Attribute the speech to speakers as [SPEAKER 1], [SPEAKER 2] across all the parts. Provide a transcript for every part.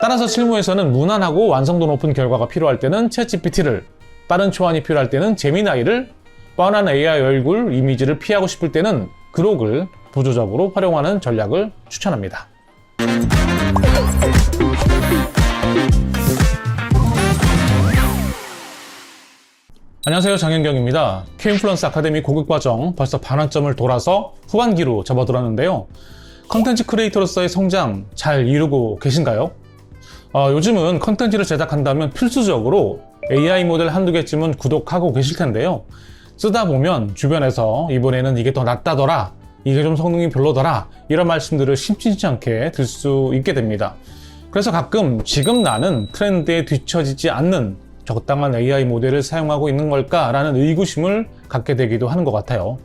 [SPEAKER 1] 따라서 실무에서는 무난하고 완성도 높은 결과가 필요할 때는 챗GPT를, 빠른 초안이 필요할 때는 제미나이를, 뻔한 AI 얼굴 이미지를 피하고 싶을 때는 그록을 보조적으로 활용하는 전략을 추천합니다. 안녕하세요, 장현경입니다. K인플루언스 아카데미 고급과정 벌써 반환점을 돌아서 후반기로 접어들었는데요. 컨텐츠 크리에이터로서의 성장 잘 이루고 계신가요? 요즘은 컨텐츠를 제작한다면 필수적으로 AI 모델 한두 개쯤은 구독하고 계실 텐데요. 쓰다 보면 주변에서 이번에는 이게 더 낫다더라, 이게 좀 성능이 별로더라, 이런 말씀들을 심심치 않게 들 수 있게 됩니다. 그래서 가끔 지금 나는 트렌드에 뒤처지지 않는 적당한 AI 모델을 사용하고 있는 걸까라는 의구심을 갖게 되기도 하는 것 같아요.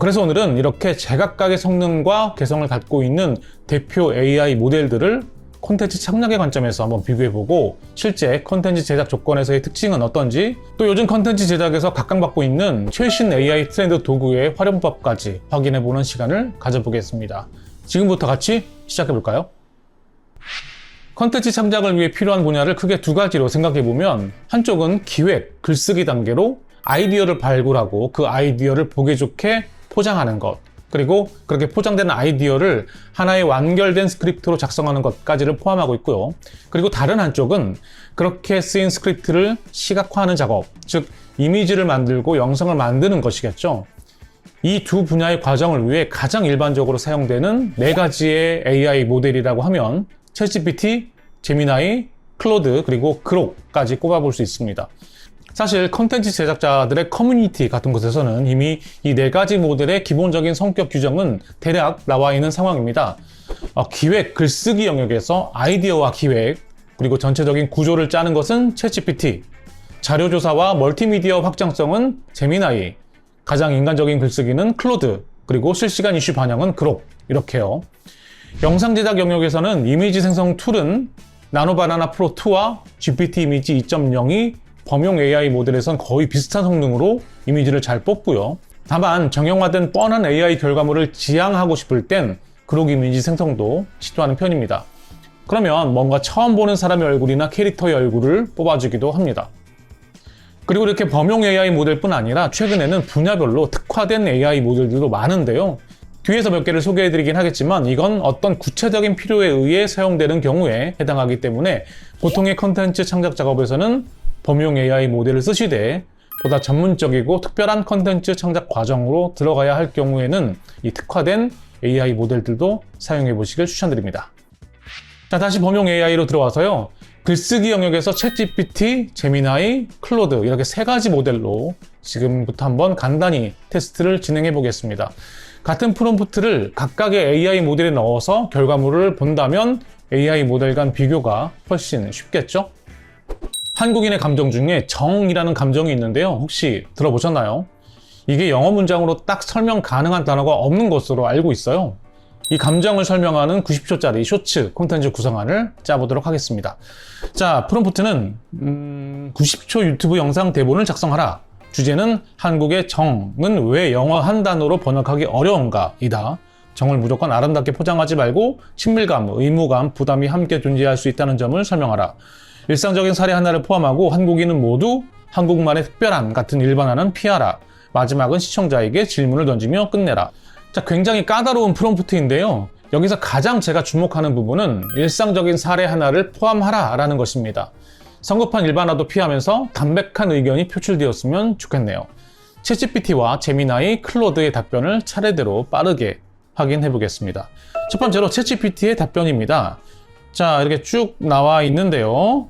[SPEAKER 1] 그래서 오늘은 이렇게 제각각의 성능과 개성을 갖고 있는 대표 AI 모델들을 콘텐츠 창작의 관점에서 한번 비교해보고 실제 콘텐츠 제작 조건에서의 특징은 어떤지, 또 요즘 콘텐츠 제작에서 각광받고 있는 최신 AI 트렌드 도구의 활용법까지 확인해보는 시간을 가져보겠습니다. 지금부터 같이 시작해볼까요? 콘텐츠 창작을 위해 필요한 분야를 크게 두 가지로 생각해보면, 한쪽은 기획, 글쓰기 단계로 아이디어를 발굴하고 그 아이디어를 보기 좋게 포장하는 것, 그리고 그렇게 포장된 아이디어를 하나의 완결된 스크립트로 작성하는 것까지를 포함하고 있고요. 그리고 다른 한쪽은 그렇게 쓰인 스크립트를 시각화하는 작업, 즉 이미지를 만들고 영상을 만드는 것이겠죠. 이 두 분야의 과정을 위해 가장 일반적으로 사용되는 네 가지의 AI 모델이라고 하면 챗GPT, 제미나이, 클로드, 그리고 그록까지 꼽아볼 수 있습니다. 사실 컨텐츠 제작자들의 커뮤니티 같은 곳에서는 이미 이 네 가지 모델의 기본적인 성격 규정은 대략 나와 있는 상황입니다. 기획, 글쓰기 영역에서 아이디어와 기획, 그리고 전체적인 구조를 짜는 것은 챗GPT, 자료조사와 멀티미디어 확장성은 제미나이, 가장 인간적인 글쓰기는 클로드, 그리고 실시간 이슈 반영은 그록, 이렇게요. 영상 제작 영역에서는 이미지 생성 툴은 나노바나나 프로 2와 GPT 이미지 2.0이 범용 AI 모델에선 거의 비슷한 성능으로 이미지를 잘 뽑고요. 다만 정형화된 뻔한 AI 결과물을 지향하고 싶을 땐 그록 이미지 생성도 시도하는 편입니다. 그러면 뭔가 처음 보는 사람의 얼굴이나 캐릭터의 얼굴을 뽑아주기도 합니다. 그리고 이렇게 범용 AI 모델뿐 아니라 최근에는 분야별로 특화된 AI 모델들도 많은데요. 뒤에서 몇 개를 소개해드리긴 하겠지만 이건 어떤 구체적인 필요에 의해 사용되는 경우에 해당하기 때문에 보통의 컨텐츠 창작 작업에서는 범용 AI 모델을 쓰시되, 보다 전문적이고 특별한 컨텐츠 창작 과정으로 들어가야 할 경우에는 이 특화된 AI 모델들도 사용해 보시길 추천드립니다. 자, 다시 범용 AI로 들어와서요. 글쓰기 영역에서 챗GPT, 제미나이, 클로드 이렇게 세 가지 모델로 지금부터 한번 간단히 테스트를 진행해 보겠습니다. 같은 프롬프트를 각각의 AI 모델에 넣어서 결과물을 본다면 AI 모델 간 비교가 훨씬 쉽겠죠? 한국인의 감정 중에 정이라는 감정이 있는데요. 혹시 들어보셨나요? 이게 영어 문장으로 딱 설명 가능한 단어가 없는 것으로 알고 있어요. 이 감정을 설명하는 90초짜리 쇼츠 콘텐츠 구성안을 짜보도록 하겠습니다. 자, 프롬프트는 90초 유튜브 영상 대본을 작성하라. 주제는 한국의 정은 왜 영어 한 단어로 번역하기 어려운가 이다. 정을 무조건 아름답게 포장하지 말고 친밀감, 의무감, 부담이 함께 존재할 수 있다는 점을 설명하라. 일상적인 사례 하나를 포함하고 한국인은 모두 한국만의 특별한 같은 일반화는 피하라. 마지막은 시청자에게 질문을 던지며 끝내라. 자, 굉장히 까다로운 프롬프트인데요. 여기서 가장 제가 주목하는 부분은 일상적인 사례 하나를 포함하라 라는 것입니다. 성급한 일반화도 피하면서 담백한 의견이 표출되었으면 좋겠네요. 챗GPT와 제미나이, 클로드의 답변을 차례대로 빠르게 확인해 보겠습니다. 첫 번째로 챗GPT의 답변입니다. 자, 이렇게 쭉 나와 있는데요.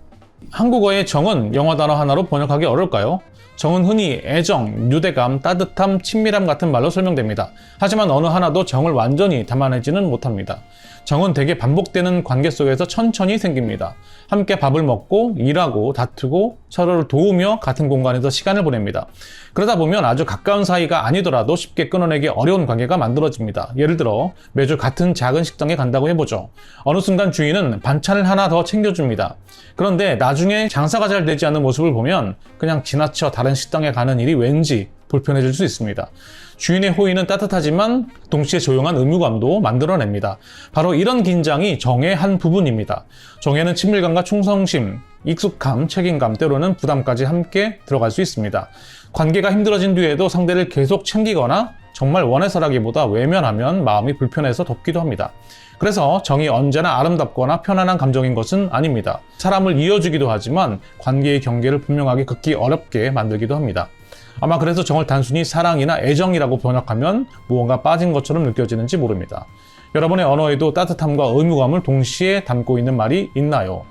[SPEAKER 1] 한국어의 정은 영어 단어 하나로 번역하기 어려울까요? 정은 흔히 애정, 유대감, 따뜻함, 친밀함 같은 말로 설명됩니다. 하지만 어느 하나도 정을 완전히 담아내지는 못합니다. 정은 대개 반복되는 관계 속에서 천천히 생깁니다. 함께 밥을 먹고 일하고 다투고 서로를 도우며 같은 공간에서 시간을 보냅니다. 그러다 보면 아주 가까운 사이가 아니더라도 쉽게 끊어내기 어려운 관계가 만들어집니다. 예를 들어 매주 같은 작은 식당에 간다고 해보죠. 어느 순간 주인은 반찬을 하나 더 챙겨줍니다. 그런데 나중에 장사가 잘 되지 않는 모습을 보면 그냥 지나쳐 다른 식당에 가는 일이 왠지 불편해질 수 있습니다. 주인의 호의는 따뜻하지만 동시에 조용한 의무감도 만들어냅니다. 바로 이런 긴장이 정의 한 부분입니다. 정에는 친밀감과 충성심, 익숙함, 책임감, 때로는 부담까지 함께 들어갈 수 있습니다. 관계가 힘들어진 뒤에도 상대를 계속 챙기거나 정말 원해서라기보다 외면하면 마음이 불편해서 덮기도 합니다. 그래서 정이 언제나 아름답거나 편안한 감정인 것은 아닙니다. 사람을 이어주기도 하지만 관계의 경계를 분명하게 긋기 어렵게 만들기도 합니다. 아마 그래서 정을 단순히 사랑이나 애정이라고 번역하면 무언가 빠진 것처럼 느껴지는지 모릅니다. 여러분의 언어에도 따뜻함과 의무감을 동시에 담고 있는 말이 있나요?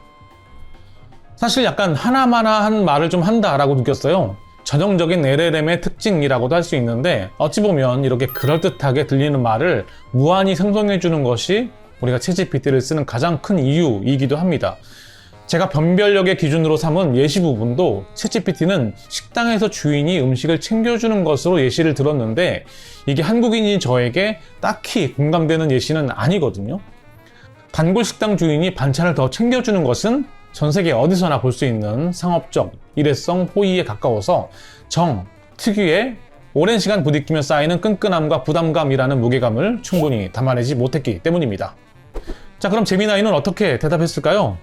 [SPEAKER 1] 사실 약간 하나마나한 말을 좀 한다라고 느꼈어요. 전형적인 LLM의 특징이라고도 할 수 있는데 어찌 보면 이렇게 그럴듯하게 들리는 말을 무한히 생성해주는 것이 우리가 챗GPT를 쓰는 가장 큰 이유이기도 합니다. 제가 변별력의 기준으로 삼은 예시 부분도 챗GPT는 식당에서 주인이 음식을 챙겨주는 것으로 예시를 들었는데 이게 한국인인 저에게 딱히 공감되는 예시는 아니거든요. 단골 식당 주인이 반찬을 더 챙겨주는 것은 전 세계 어디서나 볼 수 있는 상업적 일회성 호의에 가까워서 정 특유의 오랜 시간 부딪히며 쌓이는 끈끈함과 부담감이라는 무게감을 충분히 담아내지 못했기 때문입니다. 자, 그럼 재미나이는 어떻게 대답했을까요?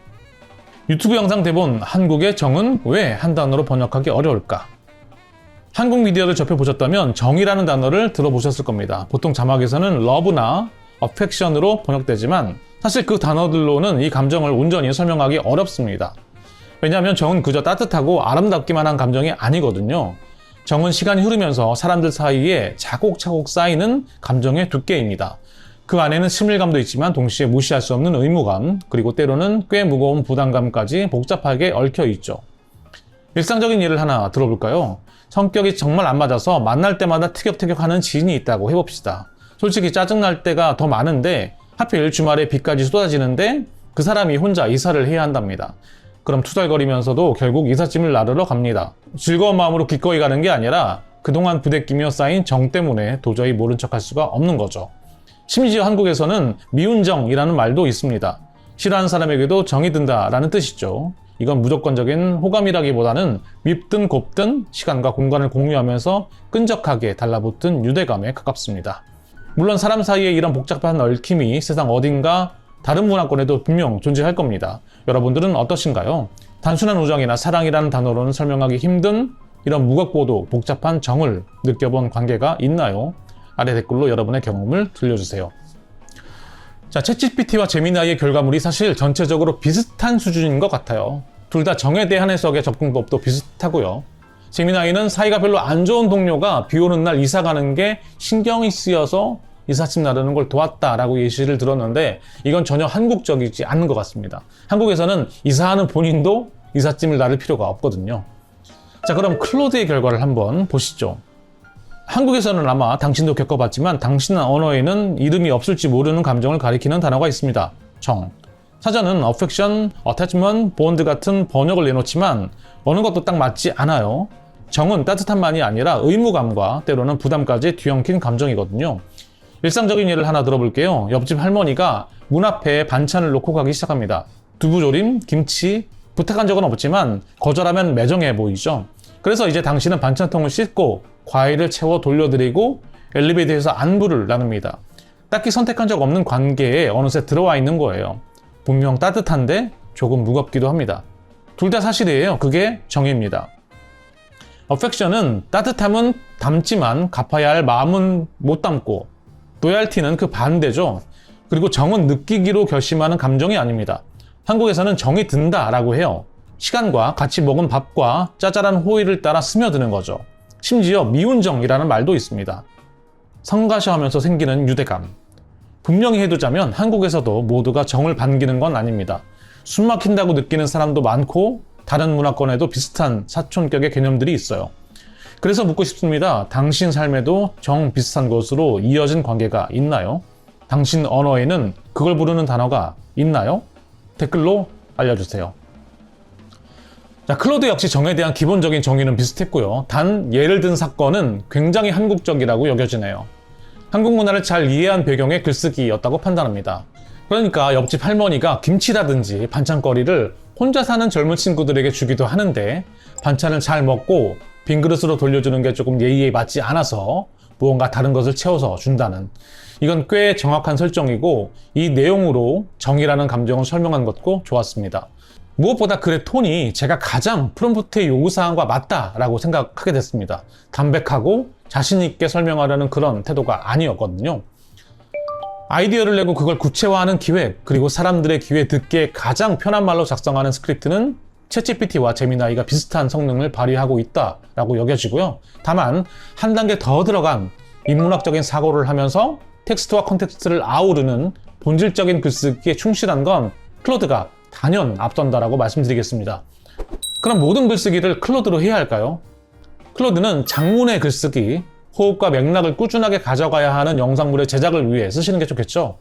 [SPEAKER 1] 유튜브 영상 대본 한국의 정은 왜 한 단어로 번역하기 어려울까? 한국 미디어를 접해보셨다면 정이라는 단어를 들어보셨을 겁니다. 보통 자막에서는 love나 affection으로 번역되지만 사실 그 단어들로는 이 감정을 온전히 설명하기 어렵습니다. 왜냐하면 정은 그저 따뜻하고 아름답기만 한 감정이 아니거든요. 정은 시간이 흐르면서 사람들 사이에 차곡차곡 쌓이는 감정의 두께입니다. 그 안에는 친밀감도 있지만 동시에 무시할 수 없는 의무감, 그리고 때로는 꽤 무거운 부담감까지 복잡하게 얽혀 있죠. 일상적인 예를 하나 들어볼까요? 성격이 정말 안 맞아서 만날 때마다 티격태격하는 지인이 있다고 해봅시다. 솔직히 짜증날 때가 더 많은데 하필 주말에 비까지 쏟아지는데 그 사람이 혼자 이사를 해야 한답니다. 그럼 투덜거리면서도 결국 이삿짐을 나르러 갑니다. 즐거운 마음으로 기꺼이 가는 게 아니라 그동안 부대끼며 쌓인 정 때문에 도저히 모른 척할 수가 없는 거죠. 심지어 한국에서는 미운 정이라는 말도 있습니다. 싫어하는 사람에게도 정이 든다라는 뜻이죠. 이건 무조건적인 호감이라기보다는 밉든 곱든 시간과 공간을 공유하면서 끈적하게 달라붙은 유대감에 가깝습니다. 물론 사람 사이에 이런 복잡한 얽힘이 세상 어딘가 다른 문화권에도 분명 존재할 겁니다. 여러분들은 어떠신가요? 단순한 우정이나 사랑이라는 단어로는 설명하기 힘든 이런 무겁고도 복잡한 정을 느껴본 관계가 있나요? 아래 댓글로 여러분의 경험을 들려주세요. 자, 챗GPT와 제미나이의 결과물이 사실 전체적으로 비슷한 수준인 것 같아요. 둘 다 정에 대한 해석의 접근법도 비슷하고요. 제미나이는 사이가 별로 안 좋은 동료가 비 오는 날 이사 가는 게 신경이 쓰여서 이삿짐 나르는 걸 도왔다라고 예시를 들었는데 이건 전혀 한국적이지 않은 것 같습니다. 한국에서는 이사하는 본인도 이삿짐을 나를 필요가 없거든요. 자, 그럼 클로드의 결과를 한번 보시죠. 한국에서는 아마 당신도 겪어봤지만 당신 언어에는 이름이 없을지 모르는 감정을 가리키는 단어가 있습니다. 정. 사전은 affection, attachment, bond 같은 번역을 내놓지만 어느 것도 딱 맞지 않아요. 정은 따뜻함만이 아니라 의무감과 때로는 부담까지 뒤엉킨 감정이거든요. 일상적인 예를 하나 들어볼게요. 옆집 할머니가 문 앞에 반찬을 놓고 가기 시작합니다. 두부조림, 김치, 부탁한 적은 없지만 거절하면 매정해 보이죠. 그래서 이제 당신은 반찬통을 씻고 과일을 채워 돌려드리고 엘리베이터에서 안부를 나눕니다. 딱히 선택한 적 없는 관계에 어느새 들어와 있는 거예요. 분명 따뜻한데 조금 무겁기도 합니다. 둘 다 사실이에요. 그게 정입니다. affection은 따뜻함은 담지만 갚아야 할 마음은 못 담고 로얄티는 그 반대죠. 그리고 정은 느끼기로 결심하는 감정이 아닙니다. 한국에서는 정이 든다라고 해요. 시간과 같이 먹은 밥과 짜잘한 호의를 따라 스며드는 거죠. 심지어 미운 정이라는 말도 있습니다. 성가셔하면서 생기는 유대감. 분명히 해두자면 한국에서도 모두가 정을 반기는 건 아닙니다. 숨 막힌다고 느끼는 사람도 많고 다른 문화권에도 비슷한 사촌격의 개념들이 있어요. 그래서 묻고 싶습니다. 당신 삶에도 정 비슷한 것으로 이어진 관계가 있나요? 당신 언어에는 그걸 부르는 단어가 있나요? 댓글로 알려주세요. 자, 클로드 역시 정에 대한 기본적인 정의는 비슷했고요. 단 예를 든 사건은 굉장히 한국적이라고 여겨지네요. 한국 문화를 잘 이해한 배경의 글쓰기였다고 판단합니다. 그러니까 옆집 할머니가 김치라든지 반찬거리를 혼자 사는 젊은 친구들에게 주기도 하는데 반찬을 잘 먹고 빈 그릇으로 돌려주는 게 조금 예의에 맞지 않아서 무언가 다른 것을 채워서 준다는, 이건 꽤 정확한 설정이고 이 내용으로 정의라는 감정을 설명한 것도 좋았습니다. 무엇보다 글의 톤이 제가 가장 프롬프트의 요구사항과 맞다라고 생각하게 됐습니다. 담백하고 자신있게 설명하려는 그런 태도가 아니었거든요. 아이디어를 내고 그걸 구체화하는 기획, 그리고 사람들의 귀에 듣기에 가장 편한 말로 작성하는 스크립트는 챗GPT와 제미나이가 비슷한 성능을 발휘하고 있다라고 여겨지고요. 다만 한 단계 더 들어간 인문학적인 사고를 하면서 텍스트와 컨텍스트를 아우르는 본질적인 글쓰기에 충실한 건 클로드가 단연 앞선다라고 말씀드리겠습니다. 그럼 모든 글쓰기를 클로드로 해야 할까요? 클로드는 장문의 글쓰기, 호흡과 맥락을 꾸준하게 가져가야 하는 영상물의 제작을 위해 쓰시는 게 좋겠죠.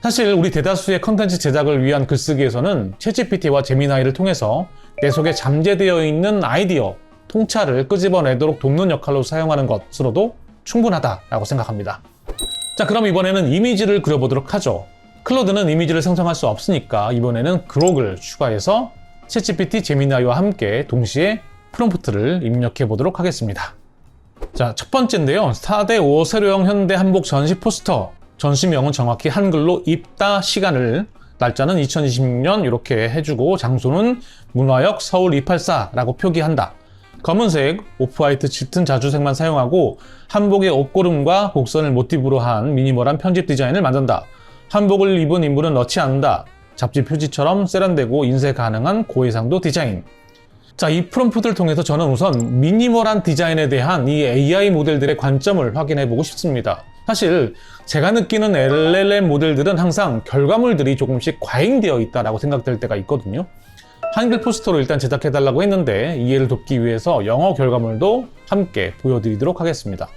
[SPEAKER 1] 사실 우리 대다수의 컨텐츠 제작을 위한 글쓰기에서는 챗GPT와 제미나이를 통해서 내 속에 잠재되어 있는 아이디어, 통찰을 끄집어내도록 돕는 역할로 사용하는 것으로도 충분하다라고 생각합니다. 자, 그럼 이번에는 이미지를 그려보도록 하죠. 클로드는 이미지를 생성할 수 없으니까 이번에는 그록을 추가해서 챗GPT, 제미나이와 함께 동시에 프롬프트를 입력해 보도록 하겠습니다. 자, 첫 번째인데요. 4대5 세로형 현대 한복 전시 포스터. 전시명은 정확히 한글로 입다 시간을, 날짜는 2026년 이렇게 해주고 장소는 문화역 서울 284라고 표기한다. 검은색, 오프화이트 짙은 자주색만 사용하고 한복의 옷고름과 곡선을 모티브로 한 미니멀한 편집 디자인을 만든다. 한복을 입은 인물은 넣지 않는다. 잡지 표지처럼 세련되고 인쇄 가능한 고해상도 디자인. 자, 이 프롬프트를 통해서 저는 우선 미니멀한 디자인에 대한 이 AI 모델들의 관점을 확인해 보고 싶습니다. 사실 제가 느끼는 LLM 모델들은 항상 결과물들이 조금씩 과잉되어 있다고 생각될 때가 있거든요. 한글 포스터로 일단 제작해달라고 했는데 이해를 돕기 위해서 영어 결과물도 함께 보여드리도록 하겠습니다.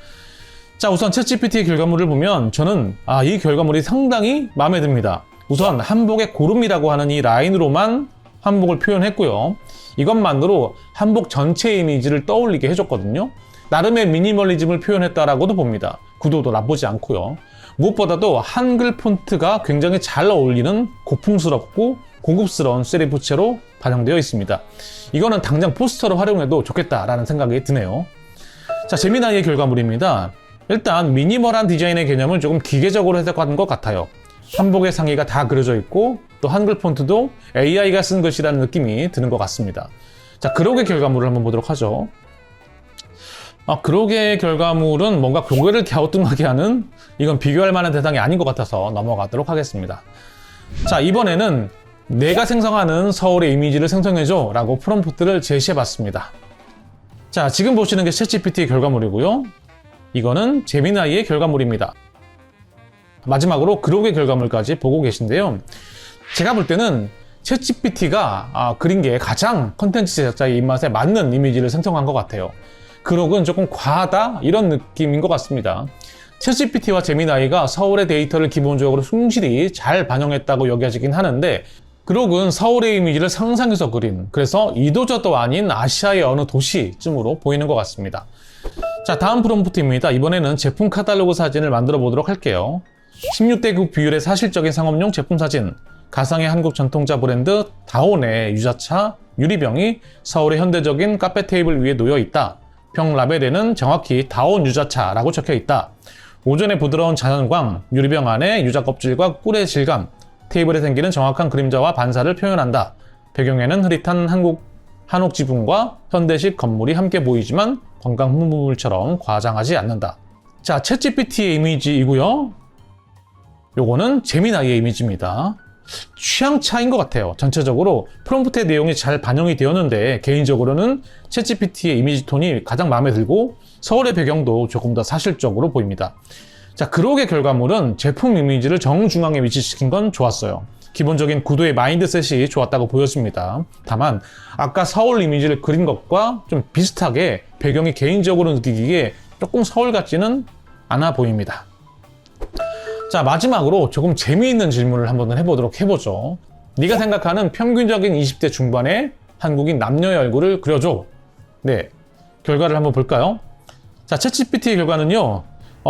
[SPEAKER 1] 자, 우선 챗GPT의 결과물을 보면 저는 이 결과물이 상당히 마음에 듭니다. 우선 한복의 고름이라고 하는 이 라인으로만 한복을 표현했고요. 이것만으로 한복 전체 이미지를 떠올리게 해줬거든요. 나름의 미니멀리즘을 표현했다라고도 봅니다. 구도도 나쁘지 않고요. 무엇보다도 한글 폰트가 굉장히 잘 어울리는 고풍스럽고 고급스러운 세리프체로 반영되어 있습니다. 이거는 당장 포스터로 활용해도 좋겠다라는 생각이 드네요. 자, 제미나이의 결과물입니다. 일단 미니멀한 디자인의 개념을 조금 기계적으로 해석하는 것 같아요. 한복의 상의가 다 그려져 있고 또 한글 폰트도 AI가 쓴 글씨라는 느낌이 드는 것 같습니다. 자, 그록의 결과물을 한번 보도록 하죠. 그록의 결과물은 뭔가 고개를 갸우뚱하게 하는, 이건 비교할 만한 대상이 아닌 것 같아서 넘어가도록 하겠습니다. 자, 이번에는 내가 생성하는 서울의 이미지를 생성해줘 라고 프롬프트를 제시해봤습니다. 자, 지금 보시는 게 챗GPT의 결과물이고요. 이거는 제미나이의 결과물입니다. 마지막으로 그록의 결과물까지 보고 계신데요. 제가 볼 때는 챗GPT가 그린 게 가장 컨텐츠 제작자의 입맛에 맞는 이미지를 생성한 것 같아요. 그록은 조금 과하다 이런 느낌인 것 같습니다. 챗GPT와 제미나이가 서울의 데이터를 기본적으로 충실히 잘 반영했다고 여겨지긴 하는데 그록은 서울의 이미지를 상상해서 그린, 그래서 이도저도 아닌 아시아의 어느 도시쯤으로 보이는 것 같습니다. 자, 다음 프롬프트입니다. 이번에는 제품 카탈로그 사진을 만들어 보도록 할게요. 16대 9 비율의 사실적인 상업용 제품 사진. 가상의 한국 전통차 브랜드 다온의 유자차 유리병이 서울의 현대적인 카페 테이블 위에 놓여 있다. 병 라벨에는 정확히 다온 유자차라고 적혀 있다. 오전의 부드러운 자연광, 유리병 안에 유자 껍질과 꿀의 질감, 테이블에 생기는 정확한 그림자와 반사를 표현한다. 배경에는 흐릿한 한옥 지붕과 현대식 건물이 함께 보이지만 관광 홍보물처럼 과장하지 않는다. 자, 챗GPT의 이미지이고요. 요거는 제미나이의 이미지입니다. 취향 차이인 것 같아요. 전체적으로 프롬프트의 내용이 잘 반영이 되었는데 개인적으로는 챗GPT의 이미지 톤이 가장 마음에 들고 서울의 배경도 조금 더 사실적으로 보입니다. 자, 그록의 결과물은 제품 이미지를 정중앙에 위치시킨 건 좋았어요. 기본적인 구도의 마인드셋이 좋았다고 보였습니다. 다만 아까 서울 이미지를 그린 것과 좀 비슷하게 배경이 개인적으로 느끼기에 조금 서울 같지는 않아 보입니다. 자, 마지막으로 조금 재미있는 질문을 한번 해보죠. 네가 생각하는 평균적인 20대 중반의 한국인 남녀의 얼굴을 그려줘. 네, 결과를 한번 볼까요? 자, 챗GPT의 결과는요.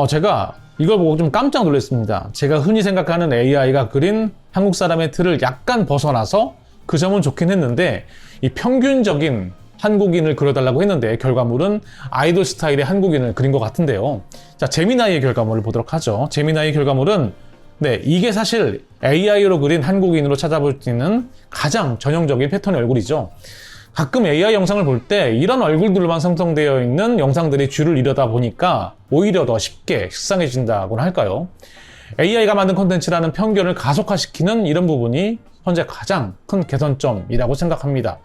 [SPEAKER 1] 제가 이걸 보고 좀 깜짝 놀랐습니다. 제가 흔히 생각하는 AI가 그린 한국 사람의 틀을 약간 벗어나서 그 점은 좋긴 했는데 이 평균적인 한국인을 그려달라고 했는데 결과물은 아이돌 스타일의 한국인을 그린 것 같은데요. 자, 제미나이의 결과물을 보도록 하죠. 제미나이의 결과물은 이게 사실 AI로 그린 한국인으로 찾아볼 수 있는 가장 전형적인 패턴의 얼굴이죠. 가끔 AI 영상을 볼 때 이런 얼굴들만 생성되어 있는 영상들이 줄을 이루다 보니까 오히려 더 쉽게 식상해진다고나 할까요? AI가 만든 콘텐츠라는 편견을 가속화시키는 이런 부분이 현재 가장 큰 개선점이라고 생각합니다.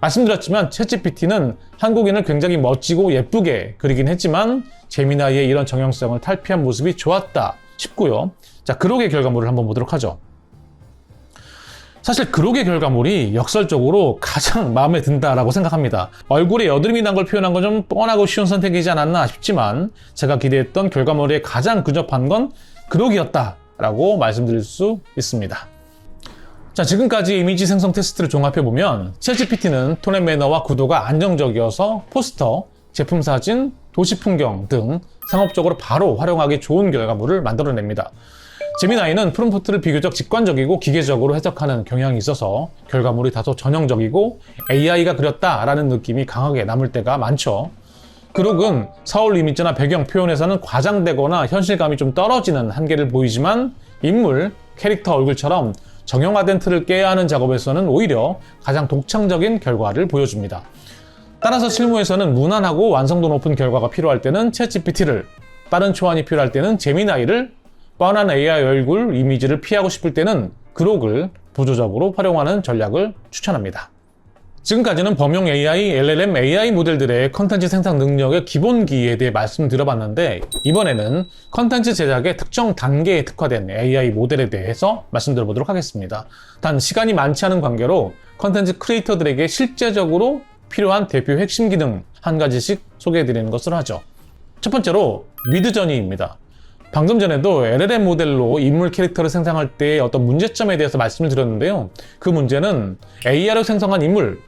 [SPEAKER 1] 말씀드렸지만 챗GPT는 한국인을 굉장히 멋지고 예쁘게 그리긴 했지만 제미나이의 이런 정형성을 탈피한 모습이 좋았다 싶고요. 자, 그록의 결과물을 한번 보도록 하죠. 사실 그록의 결과물이 역설적으로 가장 마음에 든다라고 생각합니다. 얼굴에 여드름이 난 걸 표현한 건 좀 뻔하고 쉬운 선택이지 않았나 싶지만 제가 기대했던 결과물에 가장 근접한 건 그록이었다라고 말씀드릴 수 있습니다. 자, 지금까지 이미지 생성 테스트를 종합해보면 챗GPT는 톤 앤 매너와 구도가 안정적이어서 포스터, 제품 사진, 도시 풍경 등 상업적으로 바로 활용하기 좋은 결과물을 만들어냅니다. 제미나이는 프롬프트를 비교적 직관적이고 기계적으로 해석하는 경향이 있어서 결과물이 다소 전형적이고 AI가 그렸다라는 느낌이 강하게 남을 때가 많죠. 그록은 서울 이미지나 배경 표현에서는 과장되거나 현실감이 좀 떨어지는 한계를 보이지만 인물, 캐릭터 얼굴처럼 정형화된 틀을 깨야 하는 작업에서는 오히려 가장 독창적인 결과를 보여줍니다. 따라서 실무에서는 무난하고 완성도 높은 결과가 필요할 때는 챗GPT를, 빠른 초안이 필요할 때는 제미나이를, 뻔한 AI 얼굴 이미지를 피하고 싶을 때는 그록을 보조적으로 활용하는 전략을 추천합니다. 지금까지는 범용 AI, LLM AI 모델들의 컨텐츠 생산 능력의 기본기에 대해 말씀드려봤는데 이번에는 컨텐츠 제작의 특정 단계에 특화된 AI 모델에 대해서 말씀드려보도록 하겠습니다. 단 시간이 많지 않은 관계로 컨텐츠 크리에이터들에게 실제적으로 필요한 대표 핵심 기능 한 가지씩 소개해드리는 것으로 하죠. 첫 번째로 미드저니입니다. 방금 전에도 LLM 모델로 인물 캐릭터를 생성할 때의 어떤 문제점에 대해서 말씀을 드렸는데요. 그 문제는 AI로 생성한 인물,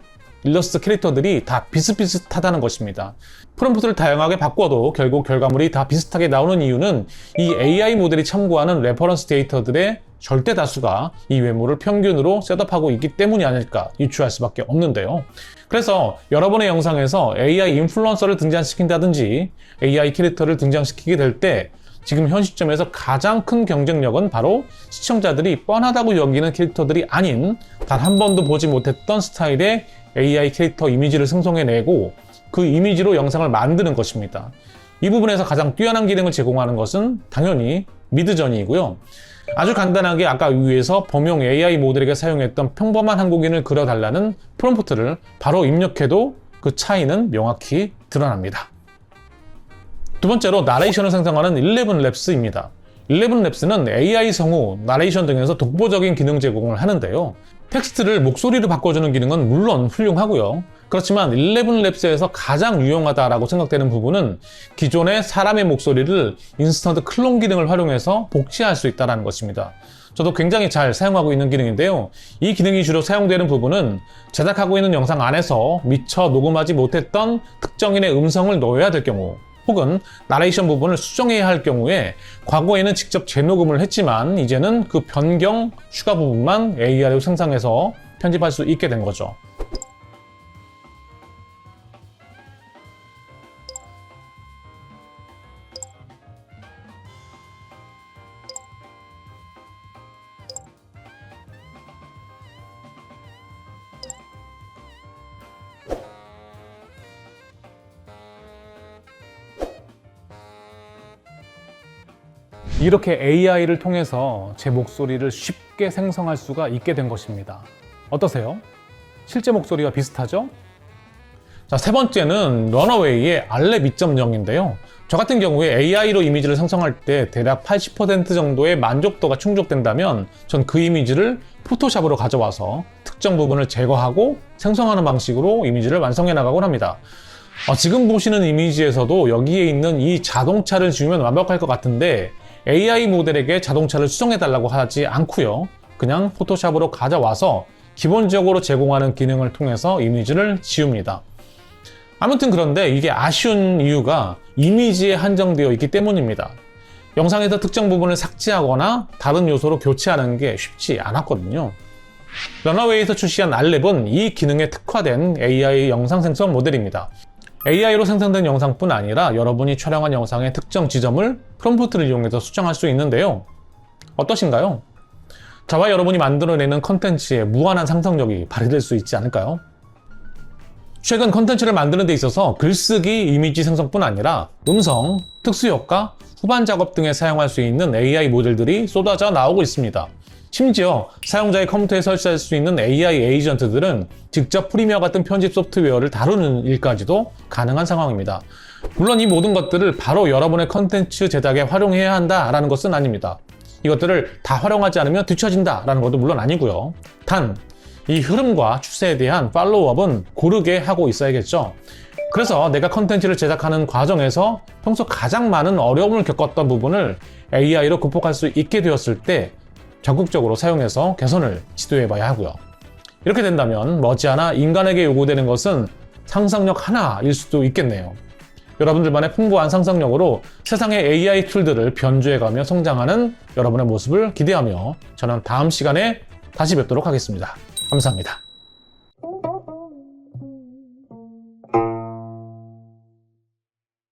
[SPEAKER 1] 일러스트 캐릭터들이 다 비슷비슷하다는 것입니다. 프롬프트를 다양하게 바꿔도 결국 결과물이 다 비슷하게 나오는 이유는 이 AI 모델이 참고하는 레퍼런스 데이터들의 절대 다수가 이 외모를 평균으로 셋업하고 있기 때문이 아닐까 유추할 수밖에 없는데요. 그래서 여러분의 영상에서 AI 인플루언서를 등장시킨다든지 AI 캐릭터를 등장시키게 될 때 지금 현 시점에서 가장 큰 경쟁력은 바로 시청자들이 뻔하다고 여기는 캐릭터들이 아닌 단 한 번도 보지 못했던 스타일의 AI 캐릭터 이미지를 생성해내고 그 이미지로 영상을 만드는 것입니다. 이 부분에서 가장 뛰어난 기능을 제공하는 것은 당연히 미드저니이고요. 아주 간단하게 아까 위에서 범용 AI 모델에게 사용했던 평범한 한국인을 그려달라는 프롬프트를 바로 입력해도 그 차이는 명확히 드러납니다. 두 번째로 나레이션을 생성하는 11랩스입니다. 11랩스는 AI 성우, 나레이션 등에서 독보적인 기능 제공을 하는데요. 텍스트를 목소리로 바꿔주는 기능은 물론 훌륭하고요. 그렇지만 11랩스에서 가장 유용하다라고 생각되는 부분은 기존의 사람의 목소리를 인스턴트 클론 기능을 활용해서 복제할 수 있다는 것입니다. 저도 굉장히 잘 사용하고 있는 기능인데요. 이 기능이 주로 사용되는 부분은 제작하고 있는 영상 안에서 미처 녹음하지 못했던 특정인의 음성을 넣어야 될 경우 혹은 나레이션 부분을 수정해야 할 경우에 과거에는 직접 재녹음을 했지만 이제는 그 변경, 추가 부분만 AI로 생성해서 편집할 수 있게 된 거죠. 이렇게 AI를 통해서 제 목소리를 쉽게 생성할 수가 있게 된 것입니다. 어떠세요? 실제 목소리와 비슷하죠? 자, 세 번째는 러너웨이의 알렙 2.0인데요. 저 같은 경우에 AI로 이미지를 생성할 때 대략 80% 정도의 만족도가 충족된다면 전 그 이미지를 포토샵으로 가져와서 특정 부분을 제거하고 생성하는 방식으로 이미지를 완성해 나가곤 합니다. 지금 보시는 이미지에서도 여기에 있는 이 자동차를 지우면 완벽할 것 같은데 AI 모델에게 자동차를 수정해달라고 하지 않고요. 그냥 포토샵으로 가져와서 기본적으로 제공하는 기능을 통해서 이미지를 지웁니다. 아무튼 그런데 이게 아쉬운 이유가 이미지에 한정되어 있기 때문입니다. 영상에서 특정 부분을 삭제하거나 다른 요소로 교체하는 게 쉽지 않았거든요. 러너웨이에서 출시한 알랩은 이 기능에 특화된 AI 영상 생성 모델입니다. AI로 생성된 영상뿐 아니라 여러분이 촬영한 영상의 특정 지점을 프롬프트를 이용해서 수정할 수 있는데요. 어떠신가요? 저와 여러분이 만들어내는 컨텐츠에 무한한 상상력이 발휘될 수 있지 않을까요? 최근 컨텐츠를 만드는 데 있어서 글쓰기, 이미지 생성뿐 아니라 음성, 특수효과, 후반 작업 등에 사용할 수 있는 AI 모델들이 쏟아져 나오고 있습니다. 심지어 사용자의 컴퓨터에 설치할 수 있는 AI 에이전트들은 직접 프리미어 같은 편집 소프트웨어를 다루는 일까지도 가능한 상황입니다. 물론 이 모든 것들을 바로 여러분의 컨텐츠 제작에 활용해야 한다라는 것은 아닙니다. 이것들을 다 활용하지 않으면 뒤처진다라는 것도 물론 아니고요. 단, 이 흐름과 추세에 대한 팔로우업은 고르게 하고 있어야겠죠. 그래서 내가 컨텐츠를 제작하는 과정에서 평소 가장 많은 어려움을 겪었던 부분을 AI로 극복할 수 있게 되었을 때 적극적으로 사용해서 개선을 시도해 봐야 하고요. 이렇게 된다면 머지않아 인간에게 요구되는 것은 상상력 하나일 수도 있겠네요. 여러분들만의 풍부한 상상력으로 세상의 AI 툴들을 변주해가며 성장하는 여러분의 모습을 기대하며 저는 다음 시간에 다시 뵙도록 하겠습니다. 감사합니다.